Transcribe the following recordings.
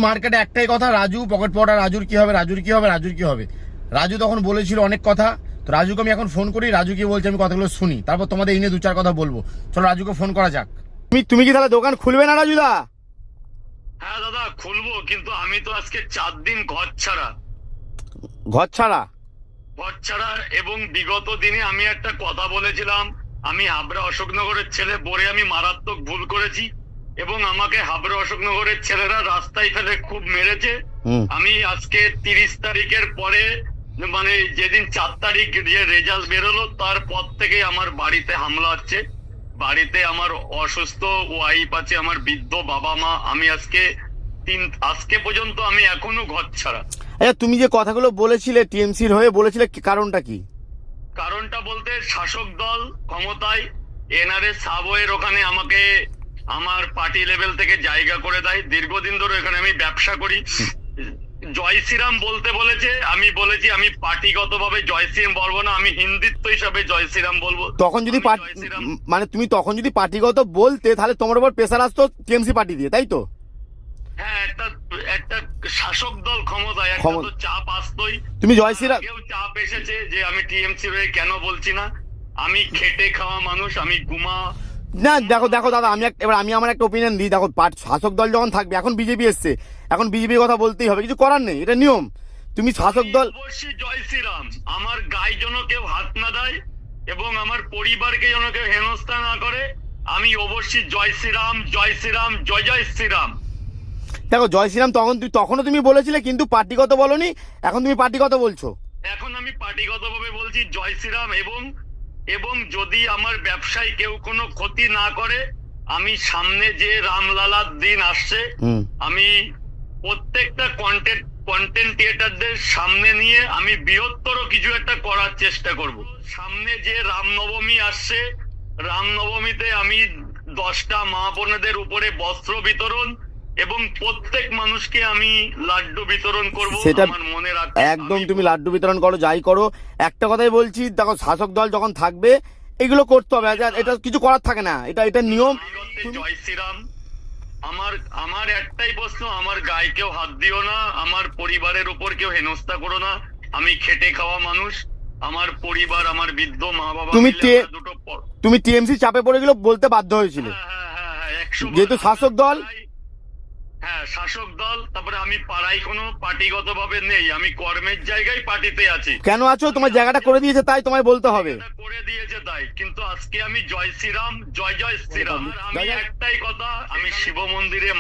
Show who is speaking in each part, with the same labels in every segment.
Speaker 1: মার্কেটে একটাই কথা, রাজু পকেট পড়া, রাজুর কি হবে, রাজুর কি হবে, রাজুর কি হবে। রাজু তখন বলেছিল অনেক কথা, তো রাজুকে আমি এখন ফোন করি, রাজু কি বলছে আমি কথাগুলো শুনি, তারপর তোমাদের এই নিয়ে দু চার কথা বলবো। চলো রাজুকে ফোন করা যাক। তুমি কি তাহলে দোকান খুলবে না রাজুদা?
Speaker 2: হ্যাঁ দাদা খুলবো, কিন্তু আমি তো আজকে 4 দিন ঘর ছাড়া।
Speaker 1: ঘর ছাড়া?
Speaker 2: ঘর ছাড়া, এবং বিগত দিনে আমি একটা কথা বলেছিলাম, আমি হাবড়া অশোকনগরের ছেলে বলে আমি মারাত্মক ভুল করেছি, এবং আমাকে হাবড়া অশোকনগরের ছেলেরা রাস্তায় ফেলে খুব মেরেছে। আমি আজকে 30 তারিখের পরে, মানে যেদিন 4 তারিখ যে রেজাল্ট বেরোলো তারপর থেকে আমার বাড়িতে হামলা হচ্ছে। বাড়িতে আমার অসুস্থ ওয়াইফ আছে, আমার বৃদ্ধ বাবা মা। আমি আজকে পর্যন্ত আমি এখনো ঘর ছাড়া।
Speaker 1: আচ্ছা, তুমি যে কথাগুলো বলেছিলে টিএমসির হয়ে বলেছিলে, কারণটা কি?
Speaker 2: কারণটা বলতে, শাসক দল ক্ষমতায়, এনআরএ সাবওয়ের ওখানে আমাকে আমার পার্টি লেভেল থেকে জায়গা করে দেয়। দীর্ঘদিন ধরে এখানে আমি ব্যবসা করি। জয় শ্রীরাম বলতে বলেছে, আমি বলেছি আমি পার্টিগতভাবে জয় শ্রীরাম বলবো না, আমি হিন্দুত্ব হিসাবে জয় শ্রীরাম বলবো।
Speaker 1: তখন যদি মানে তুমি তখন যদি পার্টিগত বলতে, তাহলে তোমার উপর প্রেসার আসতো টিএমসি পার্টি দিয়ে, তাই তো?
Speaker 2: হ্যাঁ, একটা শাসক দল ক্ষমতায়, একটা তো চাপ আসতোই।
Speaker 1: তুমি জয় শ্রীরাম,
Speaker 2: কেউ চাপ এসেছে যে আমি টিএমসি হয়ে কেন বলছি না। আমি খেটে খাওয়া মানুষ, আমি ঘুমা
Speaker 1: না। দেখো দেখো দাদা, আমি আমার একটা ওপিনিয়ন দিই। দেখো, শাসক দল যখন থাকবে, এখন বিজেপি এসছে, এখন বিজেপির কথা বলতেই হবে, কিছু করার নেই, এটা নিয়ম। তুমি শাসক দল,
Speaker 2: অবশ্যই জয় শ্রীরাম, আমার গায়ে যেন কেউ হাত না দেয় এবং আমার পরিবারকে যেন কেউ হেনস্থা না করে। আমি অবশ্যই জয় শ্রীরাম, জয় শ্রীরাম, জয় জয় শ্রীরাম।
Speaker 1: দেখো জয় শ্রীরাম তখনও তুমি বলেছিলে, কিন্তু পার্টিগত বলনি, এখন তুমি পার্টিগত বলছো।
Speaker 2: এখন আমি পার্টিগত ভাবে বলছি জয় শ্রীরাম, এবং যদি আমার ব্যবসায় কেউ কোনো ক্ষতি না করে, আমি সামনে যে রামলালার দিন আসছে, আমি প্রত্যেকটা কন্টেন্ট ক্রিয়েটারদের সামনে নিয়ে আমি বৃহত্তর কিছু একটা করার চেষ্টা করব। সামনে যে রামনবমী আসছে, রামনবমীতে আমি 10টা মা বোনেদের উপরে বস্ত্র বিতরণ এবং প্রত্যেক মানুষকে আমি লাড্ডু বিতরণ করব।
Speaker 1: সেটা
Speaker 2: আমার মনে রাখতে
Speaker 1: একদম, তুমি লাড্ডু বিতরণ করো, যাই করো, একটা কথাই বলছি, দেখো শাসক দল যখন থাকবে এগুলো করতে হবে, এটা কিছু করার থাকে না, এটা নিয়ম।
Speaker 2: জয় শ্রীরাম। আমার একটাই প্রশ্ন, আমার গায়ে কেউ হাত দিও না, আমার পরিবারের উপর কেউ হেনস্থা করো না। আমি খেটে খাওয়া মানুষ, আমার পরিবার, আমার বৃদ্ধ মা বাবা।
Speaker 1: তুমি টিএমসি চাপে পড়ে গেলে বলতে বাধ্য হয়েছিল, যেহেতু শাসক দল।
Speaker 2: হ্যাঁ, শাসক দল। তারপরে আমি পাড়ায় কোনো পার্টিগত ভাবে নেই, আমি কর্মের জায়গায় পার্টিতে আছি।
Speaker 1: কেন আছো? তোমার জায়গাটা করে দিয়েছে তাই তোমায় বলতে হবে।
Speaker 2: করে দিয়েছে তাই, কিন্তু আজকে আমি জয় শ্রীরাম, জয় জয় শ্রীরাম। আমি একটাই কথা, আমি শিব মন্দিরে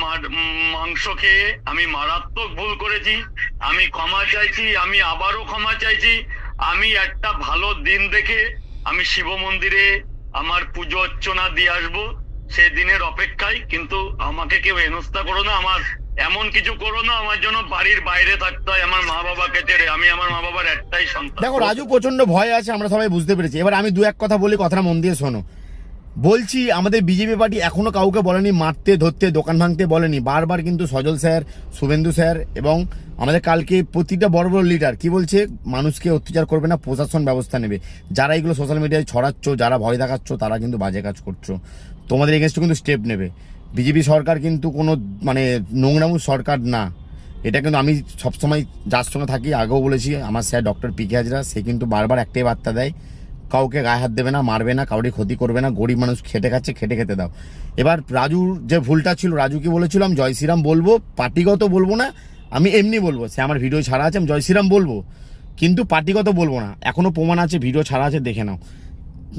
Speaker 2: মাংস খেয়ে আমি মারাত্মক ভুল করেছি, আমি ক্ষমা চাইছি, আমি আবারও ক্ষমা চাইছি। আমি একটা ভালো দিন দেখে আমি শিব মন্দিরে আমার পুজো অর্চনা দিয়ে আসবো, সেদিনের অপেক্ষায়। কিন্তু আমাকে কেউ হেনস্থা করো না, আমার এমন কিছু করো না আমার জন্য বাড়ির বাইরে থাকতে হয় আমার মা বাবাকে ছেড়ে। আমি আমার মা বাবার একটাই সন্তান।
Speaker 1: দেখো রাজু প্রচন্ড ভয় আছে, আমরা সবাই বুঝতে পেরেছি। এবার আমি দু এক কথা বলি, কথাটা মন দিয়ে শোনো। বলছি, আমাদের বিজেপি পার্টি এখনো কাউকে বলেনি মারতে ধরতে দোকান ভাঙতে বলেনি। বারবার কিন্তু সজল স্যার, শুভেন্দু স্যার এবং আমাদের কালকে প্রতিটা বড় বড় লিডার কি বলছে, মানুষকে অত্যাচার করবে না, প্রশাসন ব্যবস্থা নেবে। যারা এগুলো সোশ্যাল মিডিয়ায় ছড়াচ্ছ, যারা ভয় দেখাচ্ছ, তারা কিন্তু বাজে কাজ করছো, তোমাদের এগেনস্টে কিন্তু স্টেপ নেবে। বিজেপি সরকার কিন্তু কোনো মানে নোংরামুর সরকার না। এটা কিন্তু আমি সবসময় যার সঙ্গে থাকি, আগেও বলেছি, আমার sir doctor P K Hazra, সে কিন্তু বারবার একটাই বার্তা দেয়, কাউকে গায়ে হাত দেবে না, মারবে না, কাউকে ক্ষতি করবে না, গরিব মানুষ খেটে খাচ্ছে, খেটে খেতে দাও। এবার রাজুর যে ভুলটা ছিল, রাজু কি বলেছিলাম জয় শ্রীরাম বলবো, পার্টিগত বলবো না, আমি এমনি বলবো। সে আমার ভিডিও ছাড়া আছে, আমি জয় শ্রীরাম বলবো, কিন্তু পার্টিগত বলবো না। এখনো প্রমাণ আছে, ভিডিও ছাড়া আছে, দেখে নাও।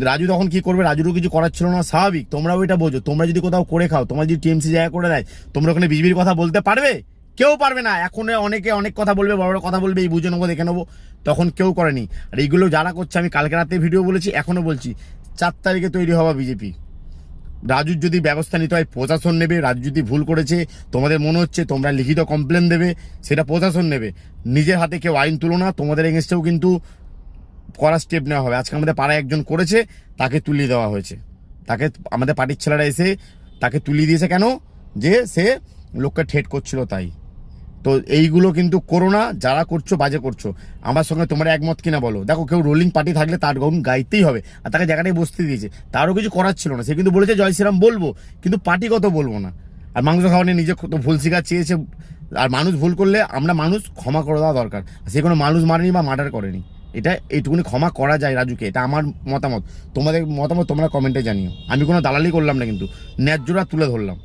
Speaker 1: রাজু তখন কি করবে, রাজুরও কিছু করার ছিল না, স্বাভাবিক। তোমরাও এটা বোঝো, তোমরা যদি কোথাও করে খাও, তোমরা যদি টিএমসি জায়গা করে দেয়, তোমরা ওখানে বিজেপির কথা বলতে পারবে? কেউ পারবে না। এখন অনেকে অনেক কথা বলবে, বড় বড় কথা বলবে, এই বুঝে নেবো, দেখে নেবো, তখন কেউ করেনি। আর এইগুলো যারা করছে, আমি কালকে রাতে ভিডিও বলেছি, এখনো বলছি, 4 তারিখে তৈরি হওয়া বিজেপি। রাজুর যদি ব্যবস্থা নিতে হয় প্রশাসন নেবে। রাজু যদি ভুল করেছে, তোমাদের মনে হচ্ছে, তোমরা লিখিত কমপ্লেন দেবে, সেটা প্রশাসন নেবে। নিজের হাতে কেউ আইন তুলো না, তোমাদের এগেনস্টেও কিন্তু করার স্টেপ নেওয়া হবে। আজকে আমাদের পাড়ায় একজন করেছে, তাকে তুলিয়ে দেওয়া হয়েছে। তাকে আমাদের পার্টির ছেলেরা এসে তাকে তুলিয়ে দিয়েছে, কেন? যে সে লোককে ঠেট করছিল, তাই। তো এইগুলো কিন্তু করো না, যারা করছো বাজে করছো। আমার সঙ্গে তোমরা একমত কিনা বলো। দেখো, কেউ রোলিং পার্টি থাকলে তার গাউন গাইতেই হবে, আর তাকে জায়গাটায় বসতে দিয়েছে, তারও কিছু করার ছিল না। সে কিন্তু বলেছে জয় শ্রীরাম বলবো, কিন্তু পার্টিগত বলবো না। আর মাংস খাওয়া নিয়ে নিজে তো ভুল শিকার চেয়েছে, আর মানুষ ভুল করলে আমরা মানুষ ক্ষমা করে দেওয়া দরকার। সে কোনো মানুষ মারেনি বা মার্ডার করেনি, এটা এইটুকুনি ক্ষমা করা যায় রাজুকে, এটা আমার মতামত। তোমাদের মতামত তোমরা কমেন্টে জানিও। আমি কোনো দালালি করলাম না, কিন্তু ন্যায্যটা তুলে ধরলাম।